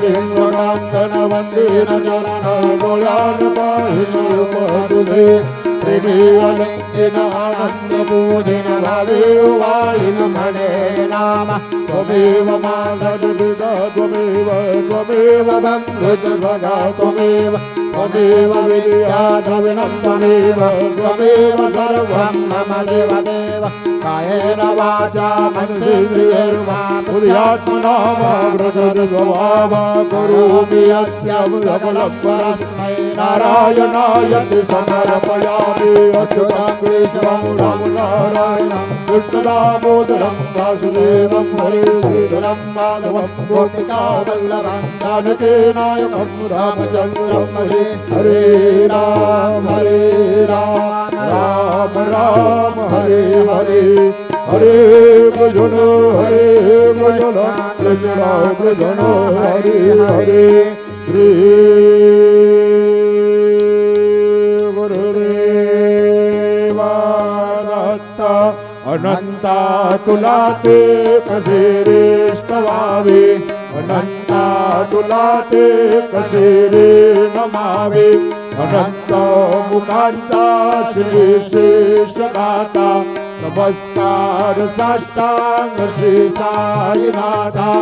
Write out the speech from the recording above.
लिंगकांतन वंदीन चरण गोलान पाहिन उपदुधे प्रेमीवलिंगिन आनंद पूजिन भावेव वालिन मणे नाम त्वमेव माधव त्वमेव बन्धुज सगा त्वमेव विद्या द्रविणं त्वमेव सर्वं मम देवदेव कायेन वाचा मनसेन्द्रियैर्वा बुद्ध्यात्मना वा व्रजति स्वभावा करोमि यद्यं सकलं परस्मै नारायणायति समर्पयामि अच्युतं केशवं रामनारायणं कृष्णदामोदरं वासुदेवं हरे श्रीधरं माधवं गोपिकावल्लभं जानकीनायकं रामचन्द्रं हरे राम राम राम हरे हरे हरे कृष्ण कृष्ण कृष्ण हरे हरे श्री गुरुदेव दत्त अनंता तुला ते कसे स्तवावे अनंता तुला ते कसे नमावे अनंत मुखांचा श्री शेष गाता नमस्कार साष्टांग श्री साईनाथा